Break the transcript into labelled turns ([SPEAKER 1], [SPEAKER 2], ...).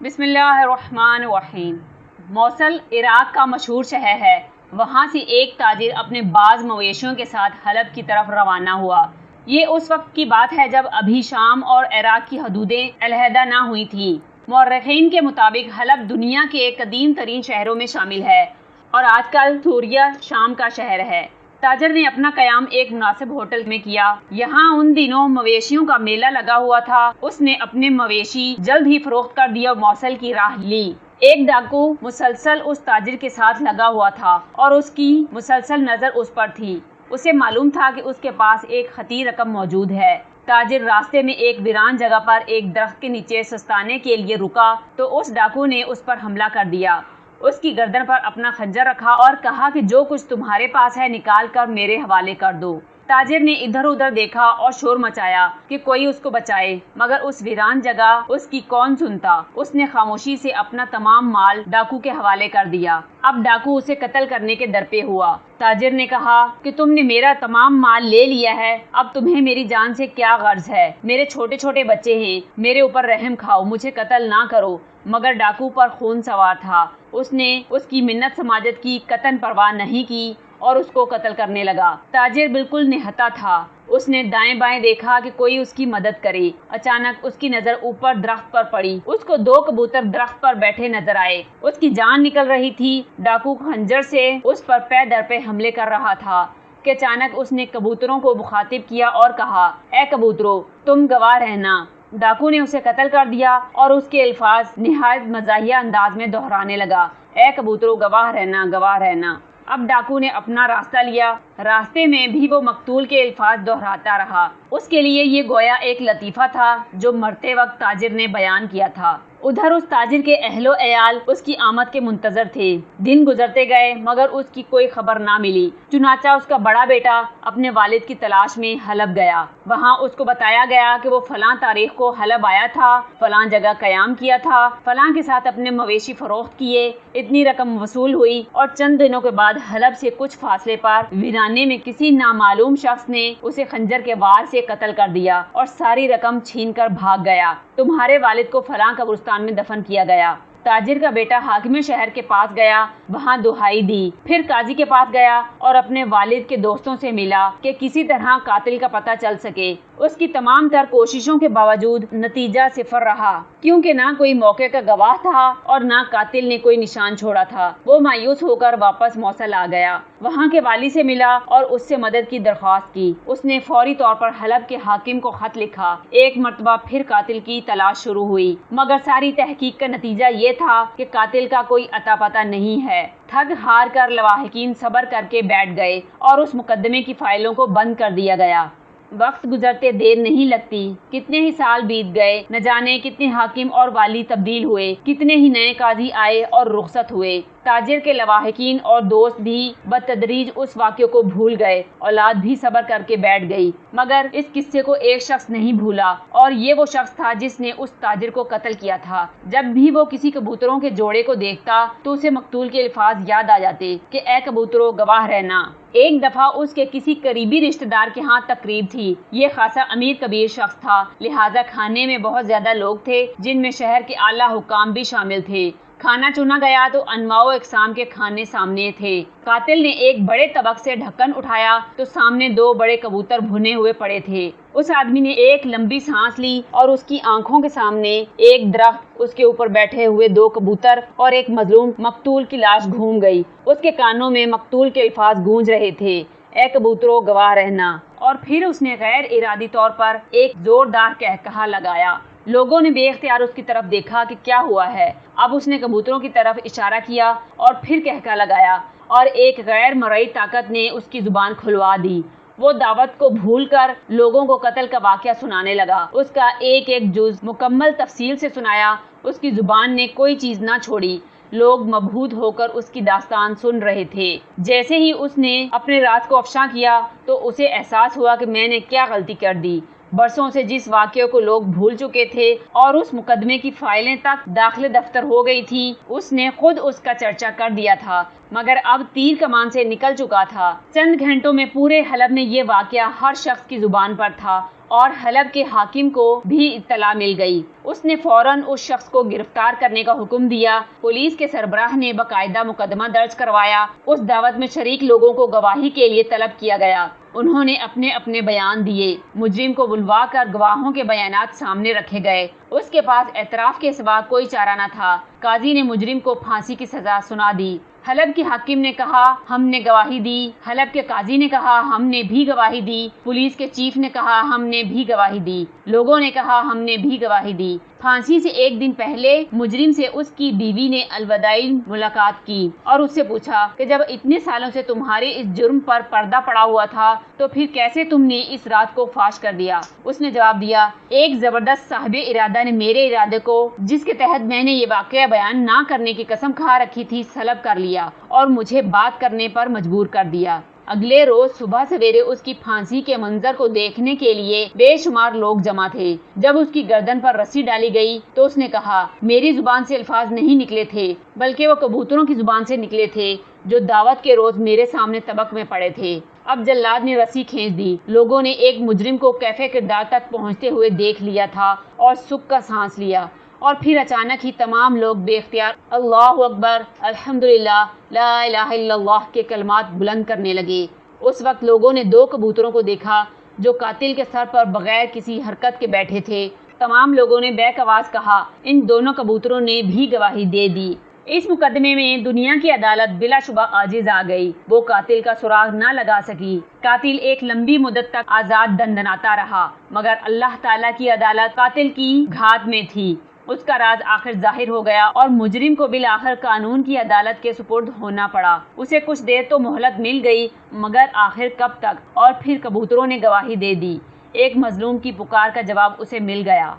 [SPEAKER 1] بسم اللہ الرحمن الرحیم۔ موصل عراق کا مشہور شہر ہے۔ وہاں سے ایک تاجر اپنے بعض مویشیوں کے ساتھ حلب کی طرف روانہ ہوا۔ یہ اس وقت کی بات ہے جب ابھی شام اور عراق کی حدودیں علیحدہ نہ ہوئی تھیں۔ مورخین کے مطابق حلب دنیا کے قدیم ترین شہروں میں شامل ہے اور آج کل سوریہ شام کا شہر ہے۔ تاجر نے اپنا قیام ایک مناسب ہوٹل میں کیا۔ یہاں ان دنوں مویشیوں کا میلہ لگا ہوا تھا۔ اس نے اپنے مویشی جلد ہی فروخت کر دیا اور موصل کی راہ لی۔ ایک ڈاکو مسلسل اس تاجر کے ساتھ لگا ہوا تھا اور اس کی مسلسل نظر اس پر تھی۔ اسے معلوم تھا کہ اس کے پاس ایک خطیر رقم موجود ہے۔ تاجر راستے میں ایک ویران جگہ پر ایک درخت کے نیچے سستانے کے لیے رکا تو اس ڈاکو نے اس پر حملہ کر دیا۔ اس کی گردن پر اپنا خنجر رکھا اور کہا کہ جو کچھ تمہارے پاس ہے نکال کر میرے حوالے کر دو۔ تاجر نے ادھر ادھر دیکھا اور شور مچایا کہ کوئی اس کو بچائے، مگر اس ویران جگہ اس کی کون سنتا۔ اس نے خاموشی سے اپنا تمام مال ڈاکو کے حوالے کر دیا۔ اب ڈاکو اسے قتل کرنے کے درپے ہوا۔ تاجر نے کہا کہ تم نے میرا تمام مال لے لیا ہے، اب تمہیں میری جان سے کیا غرض ہے؟ میرے چھوٹے چھوٹے بچے ہیں، میرے اوپر رحم کھاؤ، مجھے قتل نہ کرو۔ مگر ڈاکو پر خون سوار تھا۔ اس نے اس کی منت سماجت کی قطعاً پرواہ نہیں کی اور اس کو قتل کرنے لگا۔ تاجر بالکل نہتا تھا۔ اس نے دائیں بائیں دیکھا کہ کوئی اس کی مدد کرے۔ اچانک اس کی نظر اوپر درخت پر پڑی۔ اس کو 2 کبوتر درخت پر بیٹھے نظر آئے۔ اس کی جان نکل رہی تھی۔ ڈاکو خنجر سے اس پر پے در پے حملے کر رہا تھا کہ اچانک اس نے کبوتروں کو مخاطب کیا اور کہا، اے کبوترو، تم گواہ رہنا۔ ڈاکو نے اسے قتل کر دیا اور اس کے الفاظ نہایت مزاحیہ انداز میں دہرانے لگا، اے کبوترو، گواہ رہنا، گواہ رہنا۔ اب ڈاکو نے اپنا راستہ لیا۔ راستے میں بھی وہ مقتول کے الفاظ دہراتا رہا۔ اس کے لیے یہ گویا ایک لطیفہ تھا جو مرتے وقت تاجر نے بیان کیا تھا۔ ادھر اس تاجر کے اہل و عیال اس کی آمد کے منتظر تھے۔ دن گزرتے گئے مگر اس کی کوئی خبر نہ ملی۔ چنانچہ اس کا بڑا بیٹا اپنے والد کی تلاش میں حلب گیا۔ وہاں اس کو بتایا گیا کہ وہ فلاں تاریخ کو حلب آیا تھا، فلاں جگہ قیام کیا تھا، فلاں کے ساتھ اپنے مویشی فروخت کیے، اتنی رقم وصول ہوئی اور چند دنوں کے بعد حلب سے کچھ فاصلے پر ویرانے میں کسی نامعلوم شخص نے اسے خنجر کے وار سے قتل کر دیا اور ساری رقم چھین کر بھاگ گیا۔ تمہارے والد کو فلاں قبرستان میں دفن کیا گیا۔ تاجر کا بیٹا حاکم شہر کے پاس گیا، وہاں دہائی دی، پھر قاضی کے پاس گیا اور اپنے والد کے دوستوں سے ملا کہ کسی طرح قاتل کا پتہ چل سکے۔ اس کی تمام تر کوششوں کے باوجود نتیجہ صفر رہا، کیونکہ نہ کوئی موقع کا گواہ تھا اور نہ قاتل نے کوئی نشان چھوڑا تھا۔ وہ مایوس ہو کر واپس موصل آ گیا، وہاں کے والی سے ملا اور اس سے مدد کی درخواست کی۔ اس نے فوری طور پر حلب کے حاکم کو خط لکھا۔ ایک مرتبہ پھر قاتل کی تلاش شروع ہوئی، مگر ساری تحقیق کا نتیجہ یہ تھا کہ قاتل کا کوئی اتا پتہ نہیں ہے۔ تھک ہار کر لواحقین صبر کر کے بیٹھ گئے اور اس مقدمے کی فائلوں کو بند کر دیا گیا۔ وقت گزرتے دیر نہیں لگتی، کتنے ہی سال بیت گئے، نہ جانے کتنے حاکم اور والی تبدیل ہوئے، کتنے ہی نئے قاضی آئے اور رخصت ہوئے۔ تاجر کے لواحقین اور دوست بھی بتدریج اس واقعے کو بھول گئے، اولاد بھی صبر کر کے بیٹھ گئی، مگر اس قصے کو ایک شخص نہیں بھولا اور یہ وہ شخص تھا جس نے اس تاجر کو قتل کیا تھا۔ جب بھی وہ کسی کبوتروں کے جوڑے کو دیکھتا تو اسے مقتول کے الفاظ یاد آ جاتے کہ اے کبوترو، گواہ رہنا۔ ایک دفعہ اس کے کسی قریبی رشتہ دار کے ہاں تقریب تھی۔ یہ خاصا امیر کبیر شخص تھا، لہٰذا کھانے میں بہت زیادہ لوگ تھے جن میں شہر کے اعلیٰ حکام بھی شامل تھے۔ کھانا چنا گیا تو انواع و اقسام کے کھانے سامنے تھے۔ قاتل نے ایک بڑے طبق سے ڈھکن اٹھایا تو سامنے 2 بڑے کبوتر بھنے ہوئے پڑے تھے۔ اس آدمی نے ایک لمبی سانس لی اور اس کی آنکھوں کے سامنے ایک درخت، اس کے اوپر بیٹھے ہوئے 2 کبوتر اور ایک مظلوم مقتول کی لاش گھوم گئی۔ اس کے کانوں میں مقتول کے الفاظ گونج رہے تھے، اے کبوترو، گواہ رہنا۔ اور پھر اس نے غیر ارادی طور پر ایک زوردار قہقہا لگایا۔ لوگوں نے بے اختیار اس کی طرف دیکھا کہ کیا ہوا ہے۔ اب اس نے کبوتروں کی طرف اشارہ کیا اور پھر قہقہا لگایا اور ایک غیر مرئی طاقت نے اس کی زبان کھلوا دی۔ وہ دعوت کو بھول کر لوگوں کو قتل کا واقعہ سنانے لگا۔ اس کا ایک ایک جز مکمل تفصیل سے سنایا۔ اس کی زبان نے کوئی چیز نہ چھوڑی۔ لوگ مبہوت ہو کر اس کی داستان سن رہے تھے۔ جیسے ہی اس نے اپنے راز کو افشاں کیا تو اسے احساس ہوا کہ میں نے کیا غلطی کر دی۔ برسوں سے جس واقعے کو لوگ بھول چکے تھے اور اس مقدمے کی فائلیں تک داخل دفتر ہو گئی تھی، اس نے خود اس کا چرچا کر دیا تھا، مگر اب تیر کمان سے نکل چکا تھا۔ چند گھنٹوں میں پورے حلب میں یہ واقعہ ہر شخص کی زبان پر تھا اور حلب کے حاکم کو بھی اطلاع مل گئی۔ اس نے فوراً اس شخص کو گرفتار کرنے کا حکم دیا۔ پولیس کے سربراہ نے باقاعدہ مقدمہ درج کروایا۔ اس دعوت میں شریک لوگوں کو گواہی کے لیے طلب کیا گیا۔ انہوں نے اپنے اپنے بیان دیے۔ مجرم کو بلوا کر گواہوں کے بیانات سامنے رکھے گئے۔ اس کے پاس اعتراف کے سوا کوئی چارہ نہ تھا۔ قاضی نے مجرم کو پھانسی کی سزا سنا دی۔ حلب کے حاکم نے کہا ہم نے گواہی دی۔ حلب کے قاضی نے کہا ہم نے بھی گواہی دی۔ پولیس کے چیف نے کہا ہم نے بھی گواہی دی۔ لوگوں نے کہا ہم نے بھی گواہی دی۔ پھانسی سے ایک دن پہلے مجرم سے اس کی بیوی نے الوداعی ملاقات کی اور اس سے پوچھا کہ جب اتنے سالوں سے تمہارے اس جرم پر پردہ پڑا ہوا تھا تو پھر کیسے تم نے اس رات کو فاش کر دیا؟ اس نے جواب دیا ایک زبردست صاحب ارادہ نے میرے ارادے کو، جس کے تحت میں نے یہ واقعہ بیان نہ کرنے کی قسم کھا رکھی تھی، سلب کر لیا اور مجھے بات کرنے پر مجبور کر دیا۔ اگلے روز صبح سویرے اس کی پھانسی کے منظر کو دیکھنے کے لیے بے شمار لوگ جمع تھے۔ جب اس کی گردن پر رسی ڈالی گئی تو اس نے کہا میری زبان سے الفاظ نہیں نکلے تھے بلکہ وہ کبوتروں کی زبان سے نکلے تھے جو دعوت کے روز میرے سامنے طبق میں پڑے تھے۔ اب جلاد نے رسی کھینچ دی۔ لوگوں نے ایک مجرم کو کیفے کردار تک پہنچتے ہوئے دیکھ لیا تھا اور سکھ کا سانس لیا، اور پھر اچانک ہی تمام لوگ بے اختیار اللہ اکبر، الحمدللہ، لا الہ الا اللہ کے کلمات بلند کرنے لگے۔ اس وقت لوگوں نے دو کبوتروں کو دیکھا جو قاتل کے سر پر بغیر کسی حرکت کے بیٹھے تھے۔ تمام لوگوں نے بیک آواز کہا ان دونوں کبوتروں نے بھی گواہی دے دی۔ اس مقدمے میں دنیا کی عدالت بلا شبہ عاجز آ گئی۔ وہ قاتل کا سراغ نہ لگا سکی۔ قاتل ایک لمبی مدت تک آزاد دندناتا رہا، مگر اللہ تعالیٰ کی عدالت قاتل کی گھات میں تھی۔ اس کا راز آخر ظاہر ہو گیا اور مجرم کو بالآخر قانون کی عدالت کے سپرد ہونا پڑا۔ اسے کچھ دیر تو مہلت مل گئی، مگر آخر کب تک؟ اور پھر کبوتروں نے گواہی دے دی۔ ایک مظلوم کی پکار کا جواب اسے مل گیا۔